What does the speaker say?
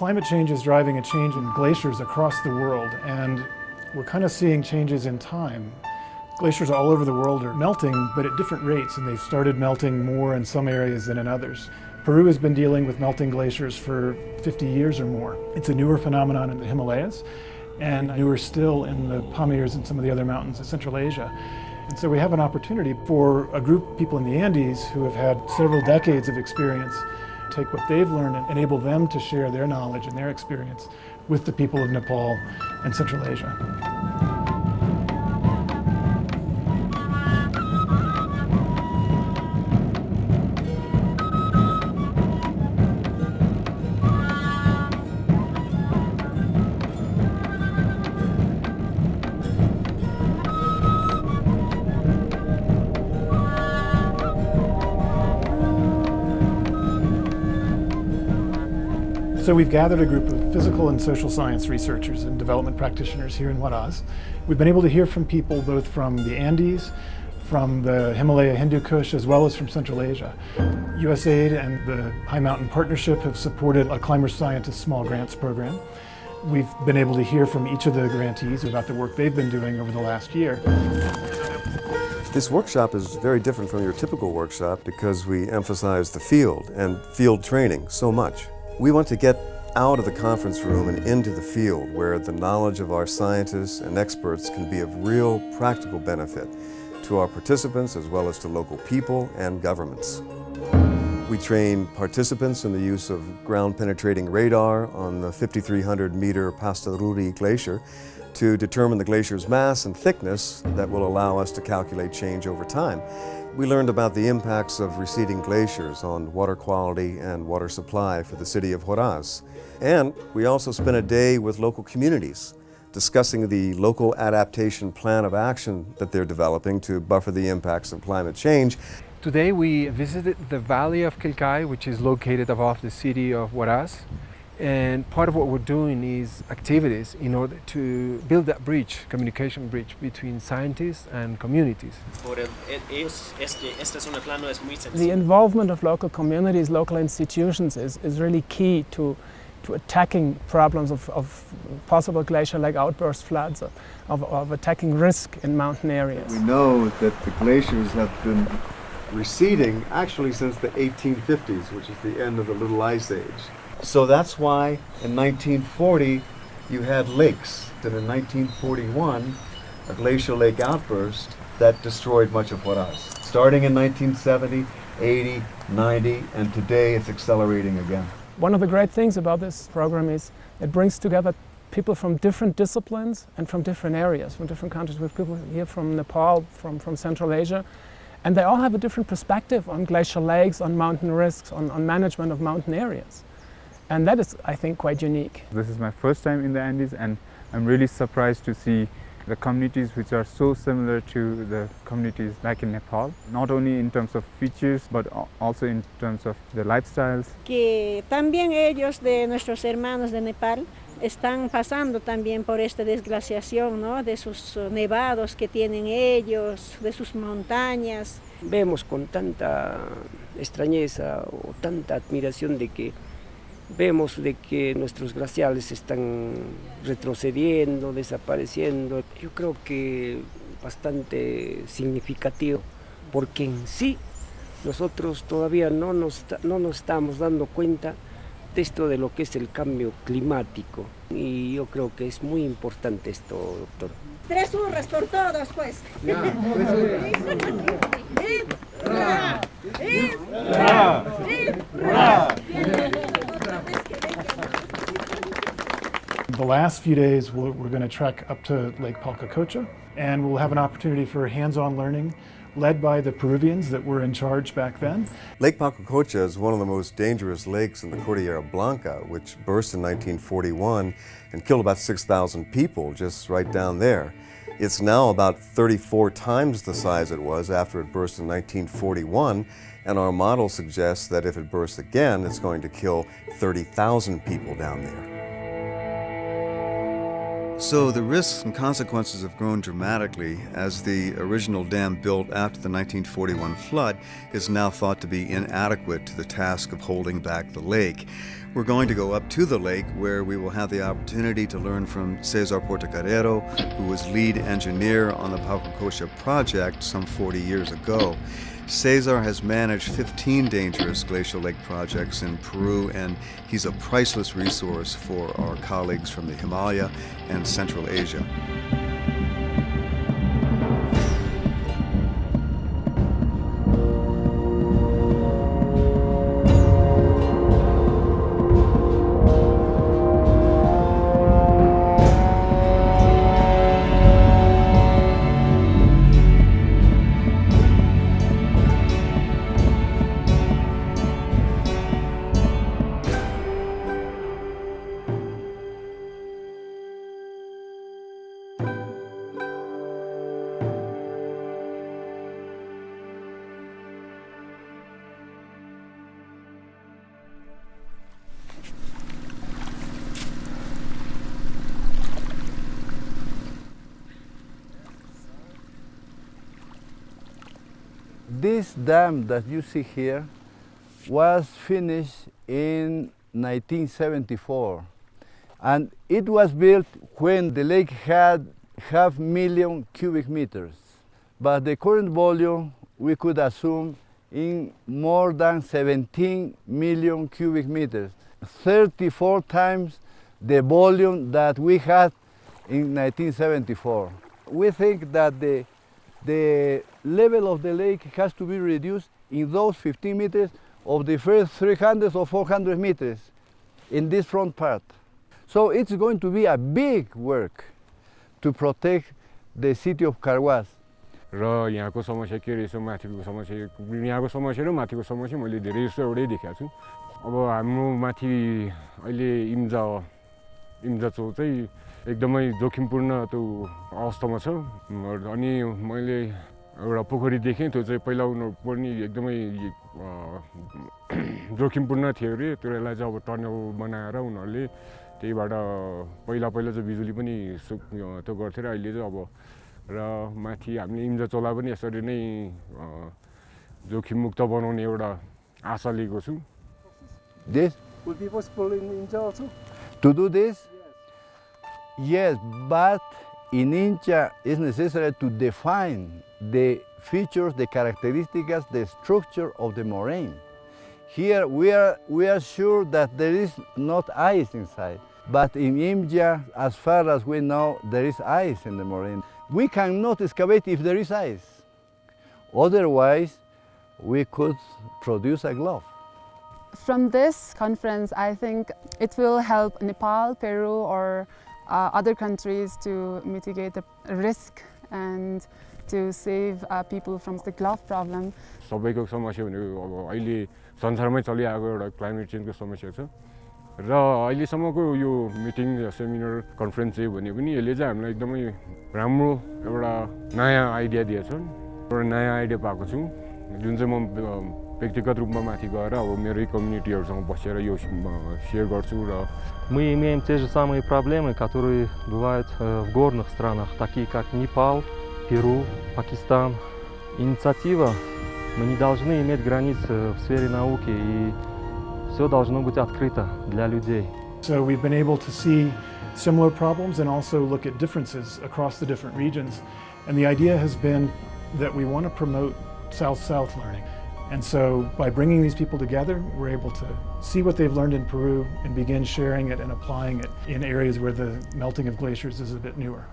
Climate change is driving a change in glaciers across the world, and we're kind of seeing changes in time. Glaciers all over the world are melting, but at different rates, and they've started melting more in some areas than in others. Peru has been dealing with melting glaciers for 50 years or more. It's a newer phenomenon in the Himalayas, and newer still in the Pamirs and some of the other mountains of Central Asia. And so we have an opportunity for a group of people in the Andes who have had several decades of experience, take what they've learned and enable them to share their knowledge and their experience with the people of Nepal and Central Asia. So we've gathered a group of physical and social science researchers and development practitioners here in Huaraz. We've been able to hear from people both from the Andes, from the Himalaya Hindu Kush, as well as from Central Asia. USAID and the High Mountain Partnership have supported a Climber Scientist Small Grants program. We've been able to hear from each of the grantees about the work they've been doing over the last year. This workshop is very different from your typical workshop because we emphasize the field and field training so much. We want to get out of the conference room and into the field where the knowledge of our scientists and experts can be of real practical benefit to our participants as well as to local people and governments. We train participants in the use of ground-penetrating radar on the 5,300-meter Pastaruri Glacier to determine the glacier's mass and thickness that will allow us to calculate change over time. We learned about the impacts of receding glaciers on water quality and water supply for the city of Huaraz. And we also spent a day with local communities discussing the local adaptation plan of action that they're developing to buffer the impacts of climate change. Today we visited the valley of Quilcay, which is located above the city of Huaraz. And part of what we're doing is activities in order to build that bridge, communication bridge between scientists and communities. The involvement of local communities, local institutions is really key to attacking problems of possible glacier-like outburst floods, of attacking risk in mountain areas. We know that the glaciers have been receding actually since the 1850s, which is the end of the Little Ice Age. So that's why in 1940 you had lakes, and in 1941 a glacial lake outburst that destroyed much of Huaraz. Starting in 1970, 80, 90, and today it's accelerating again. One of the great things about this program is it brings together people from different disciplines and from different areas, from different countries. We have people here from Nepal, from Central Asia, and they all have a different perspective on glacial lakes, on mountain risks, on management of mountain areas. And that is, I think, quite unique. This is my first time in the Andes, and I'm really surprised to see the communities which are so similar to the communities back in Nepal, not only in terms of features, but also in terms of the lifestyles. Que también ellos, de nuestros hermanos de Nepal, están pasando también por esta desglaciación, ¿no? De sus nevados que tienen ellos, de sus montañas. Vemos con tanta extrañeza o tanta admiración de que vemos de que nuestros glaciares están retrocediendo, desapareciendo. Yo creo que bastante significativo, porque en sí nosotros todavía no nos estamos dando cuenta de esto de lo que es el cambio climático. Y yo creo que es muy importante esto, doctor. 3 hurras por todos, pues. The last few days we're going to trek up to Lake Palcacocha, and we'll have an opportunity for hands-on learning led by the Peruvians that were in charge back then. Lake Palcacocha is one of the most dangerous lakes in the Cordillera Blanca, which burst in 1941 and killed about 6,000 people just right down there. It's now about 34 times the size it was after it burst in 1941, and our model suggests that if it bursts again, it's going to kill 30,000 people down there. So the risks and consequences have grown dramatically as the original dam built after the 1941 flood is now thought to be inadequate to the task of holding back the lake. We're going to go up to the lake where we will have the opportunity to learn from Cesar Portocarrero, who was lead engineer on the Paucacocha project some 40 years ago. Cesar has managed 15 dangerous glacial lake projects in Peru, and he's a priceless resource for our colleagues from the Himalaya and Central Asia. This dam that you see here was finished in 1974, and it was built when the lake had 500,000 cubic meters, but the current volume we could assume in more than 17 million cubic meters, 34 times the volume that we had in 1974. We think that the level of the lake has to be reduced in those 15 meters of the first 300 or 400 meters in this front part. So it's going to be a big work to protect the city of Huaraz. र यहाँको समस्या के रहेछ माथिको समस्या यहाँको समस्या र माथिको समस्या मैले धेरै जस्तो एउटै देखाएको छु अब हाम्रो माथि अहिले इम्जा चौक चाहिँ एकदमै जोखिमपूर्ण त्यो अवस्थामा छ अनि मैले एउटा पोखरी देखेँ त्यो चाहिँ पहिला उनीहरु पनि एकदमै जोखिमपूर्ण थियो रे त्यसलाई चाहिँ अब टनल बनाएर उनीहरुले त्यहीबाट पहिला चाहिँ बिजुली पनि त्यो गर्थ्यो र अहिले चाहिँ अब र माथि हामीले इम्जा चोला पनि यसरी नै जोखिम मुक्त बनाउने एउटा आशा लिएको छु. This would be possible in India also? To do this? Yes, but in India it's necessary to define the features, the characteristics, the structure of the moraine. Here we are sure that there is not ice inside, but in India, as far as we know, there is ice in the moraine. We cannot excavate if there is ice. Otherwise, we could produce a glove. From this conference, I think it will help Nepal, Peru, or other countries to mitigate the risk and to save people from the glove problem. सबैको समस्या भनेको अब अहिले संसारमै चलिआएको एउटा climate चेन्जको समस्या छ र अहिलेसम्मको यो मिटिङ सेमिनार कन्फरेन्स चाहिँ भने पनि यसले चाहिँ हामीलाई एकदमै राम्रो एउटा नयाँ आइडिया दिएछ एउटा नयाँ आइडिया पाएको छु जुन चाहिँ म व्यक्तिगत रूपमा माथि गएर अब मेरै कम्युनिटीहरुसँग बसेर यो शेयर गर्छु र Мы имеем те же самые проблемы, которые бывают в горных странах, такие как Непал, Перу, Пакистан. Инициатива, мы не должны иметь границ в сфере науки, и все должно быть открыто для людей. So we've been able to see similar problems and also look at differences across the different regions. And the idea has been that we want to promote South-South learning. And so by bringing these people together, we're able to see what they've learned in Peru and begin sharing it and applying it in areas where the melting of glaciers is a bit newer.